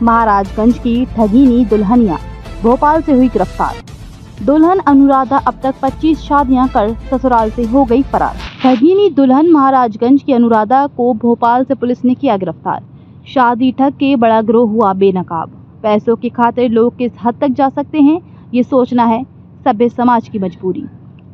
महाराजगंज की ठगीनी दुल्हनिया भोपाल से हुई गिरफ्तार। दुल्हन अनुराधा अब तक 25 शादियां कर ससुराल से हो गई फरार। ठगीनी दुल्हन महाराजगंज की अनुराधा को भोपाल से पुलिस ने किया गिरफ्तार। शादी ठग के बड़ा गिरोह हुआ बेनकाब। पैसों की खातिर लोग किस हद तक जा सकते हैं, ये सोचना है सभ्य समाज की मजबूरी।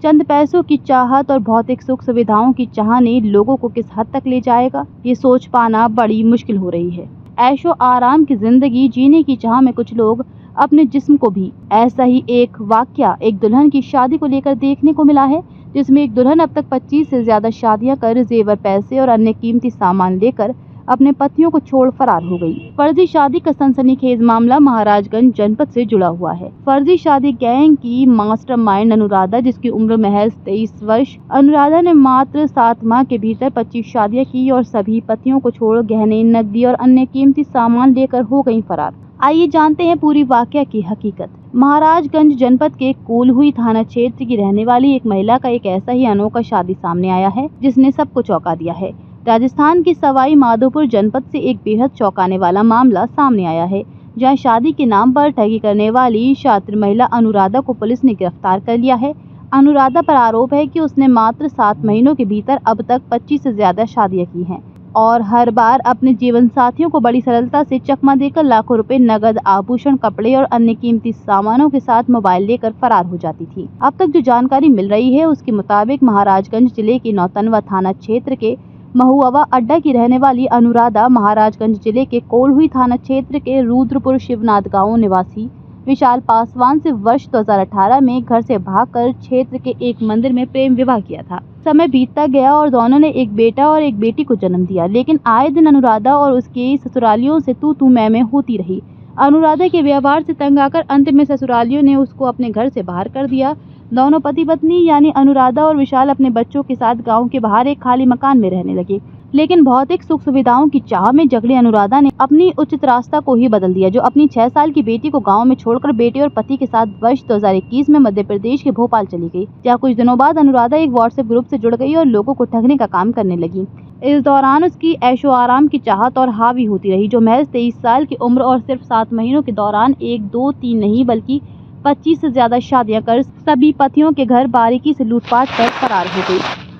चंद पैसों की चाहत और भौतिक सुख सुविधाओं की चाह ने लोगों को किस हद तक ले जाएगा, ये सोच पाना बड़ी मुश्किल हो रही है। ऐशो आराम की जिंदगी जीने की चाह में कुछ लोग अपने जिस्म को भी। ऐसा ही एक वाकया एक दुल्हन की शादी को लेकर देखने को मिला है, जिसमें एक दुल्हन अब तक 25 से ज्यादा शादियां कर जेवर, पैसे और अन्य कीमती सामान लेकर अपने पतियों को छोड़ फरार हो गई। फर्जी शादी का सनसनीखेज मामला महाराजगंज जनपद से जुड़ा हुआ है। फर्जी शादी गैंग की मास्टरमाइंड अनुराधा, जिसकी उम्र महज 23 वर्ष। अनुराधा ने मात्र 7 माह के भीतर 25 शादियां की और सभी पतियों को छोड़ गहने, नकदी और अन्य कीमती सामान लेकर हो गई फरार। आइए जानते हैं पूरी वाकया की हकीकत। महाराजगंज जनपद के कोल्हुई थाना क्षेत्र की रहने वाली एक महिला का एक ऐसा ही अनोखा शादी सामने आया है, जिसने सबको चौंका दिया है। राजस्थान की सवाई माधोपुर जनपद से एक बेहद चौंकाने वाला मामला सामने आया है, जहां शादी के नाम पर ठगी करने वाली शातिर महिला अनुराधा को पुलिस ने गिरफ्तार कर लिया है। अनुराधा पर आरोप है कि उसने मात्र 7 महीनों के भीतर अब तक 25 से ज्यादा शादियां की हैं और हर बार अपने जीवन साथियों को बड़ी सरलता से चकमा देकर लाखों रुपए नगद, आभूषण, कपड़े और अन्य कीमती सामानों के साथ मोबाइल लेकर फरार हो जाती थी। अब तक जो जानकारी मिल रही है उसके मुताबिक महाराजगंज जिले के नौतनवा थाना क्षेत्र के महुआ अड्डा की रहने वाली अनुराधा महाराजगंज जिले के कोल्हुई थाना क्षेत्र के रुद्रपुर शिवनाथ गांव निवासी विशाल पासवान से वर्ष 2018 में घर से भागकर क्षेत्र के एक मंदिर में प्रेम विवाह किया था। समय बीतता गया और दोनों ने एक बेटा और एक बेटी को जन्म दिया, लेकिन आए दिन अनुराधा और उसके ससुरालियों से तू मैं होती रही। अनुराधा के व्यवहार से तंग आकर अंत में ससुरालियों ने उसको अपने घर से बाहर कर दिया। दोनों पति पत्नी यानी अनुराधा और विशाल अपने बच्चों के साथ गांव के बाहर एक खाली मकान में रहने लगे, लेकिन भौतिक सुख सुविधाओं की चाह में जगड़ी अनुराधा ने अपनी उचित रास्ता को ही बदल दिया, जो अपनी 6 साल की बेटी को गांव में छोड़कर बेटे और पति के साथ वर्ष 2021 में मध्य प्रदेश के भोपाल चली गई। जहां कुछ दिनों बाद अनुराधा एक व्हाट्सएप ग्रुप से जुड़ गई और लोगों को ठगने का काम करने लगी। इस दौरान उसकी ऐशो आराम की चाहत और हावी होती रही, जो महज 23 साल की उम्र और सिर्फ 7 महीनों के दौरान 1, 2, 3 नहीं बल्कि 25 से ज्यादा शादियां कर सभी पतियों के घर बारीकी से लूटपाट कर फरार हो गई।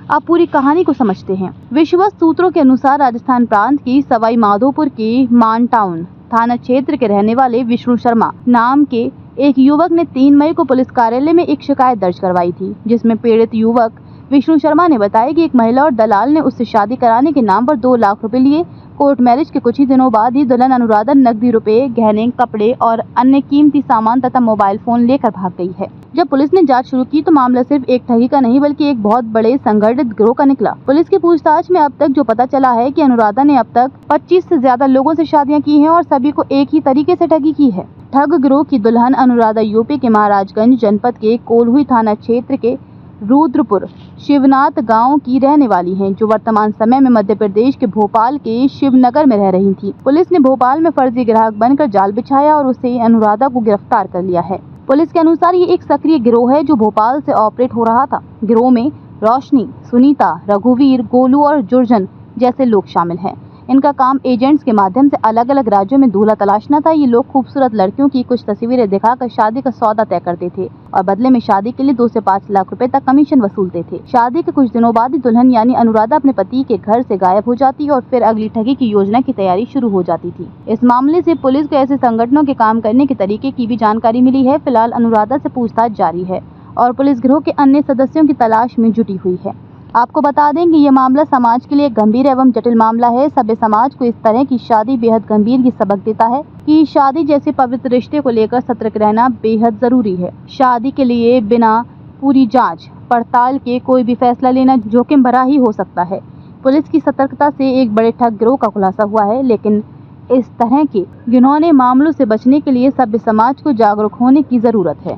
अब पूरी कहानी को समझते हैं। विश्वस्त सूत्रों के अनुसार राजस्थान प्रांत की सवाई माधोपुर के मान टाउन थाना क्षेत्र के रहने वाले विष्णु शर्मा नाम के एक युवक ने 3 मई को पुलिस कार्यालय में एक शिकायत दर्ज करवाई थी, जिसमें पीड़ित युवक विष्णु शर्मा ने बताया कि एक महिला और दलाल ने उससे शादी कराने के नाम पर 2 लाख रुपए लिए। कोर्ट मैरिज के कुछ ही दिनों बाद ही दुल्हन अनुराधा नकदी रुपए, गहने, कपड़े और अन्य कीमती सामान तथा मोबाइल फोन लेकर भाग गई है। जब पुलिस ने जांच शुरू की तो मामला सिर्फ एक ठगी का नहीं बल्कि एक बहुत बड़े संगठित गिरोह का निकला। पुलिस की पूछताछ में अब तक जो पता चला है कि अनुराधा ने अब तक 25 से ज्यादा लोगों से शादियां की हैं और सभी को एक ही तरीके से ठगी की है। ठग गिरोह की दुल्हन अनुराधा यूपी के महाराजगंज जनपद के कोल्हुई थाना क्षेत्र के रुद्रपुर शिवनाथ गांव की रहने वाली हैं, जो वर्तमान समय में मध्य प्रदेश के भोपाल के शिवनगर में रह रही थी। पुलिस ने भोपाल में फर्जी ग्राहक बनकर जाल बिछाया और उससे अनुराधा को गिरफ्तार कर लिया है। पुलिस के अनुसार ये एक सक्रिय गिरोह है जो भोपाल से ऑपरेट हो रहा था। गिरोह में रोशनी, सुनीता, रघुवीर, गोलू और जुर्जन जैसे लोग शामिल हैं। इनका काम एजेंट्स के माध्यम से अलग अलग राज्यों में दूल्हा तलाशना था। ये लोग खूबसूरत लड़कियों की कुछ तस्वीरें दिखाकर शादी का सौदा तय करते थे और बदले में शादी के लिए 2 से 5 लाख रुपए तक कमीशन वसूलते थे। शादी के कुछ दिनों बाद ही दुल्हन यानी अनुराधा अपने पति के घर से गायब हो जाती और फिर अगली ठगी की योजना की तैयारी शुरू हो जाती थी। इस मामले से पुलिस को ऐसे संगठनों के काम करने के तरीके की भी जानकारी मिली है। फिलहाल अनुराधा से पूछताछ जारी है और पुलिस गिरोह के अन्य सदस्यों की तलाश में जुटी हुई है। आपको बता दें कि ये मामला समाज के लिए गंभीर एवं जटिल मामला है। सभ्य समाज को इस तरह की शादी बेहद गंभीर की सबक देता है कि शादी जैसे पवित्र रिश्ते को लेकर सतर्क रहना बेहद जरूरी है। शादी के लिए बिना पूरी जांच पड़ताल के कोई भी फैसला लेना जोखिम भरा ही हो सकता है। पुलिस की सतर्कता से एक बड़े ठग गिरोह का खुलासा हुआ है, लेकिन इस तरह के घिनौने मामलों से बचने के लिए सभ्य समाज को जागरूक होने की जरूरत है।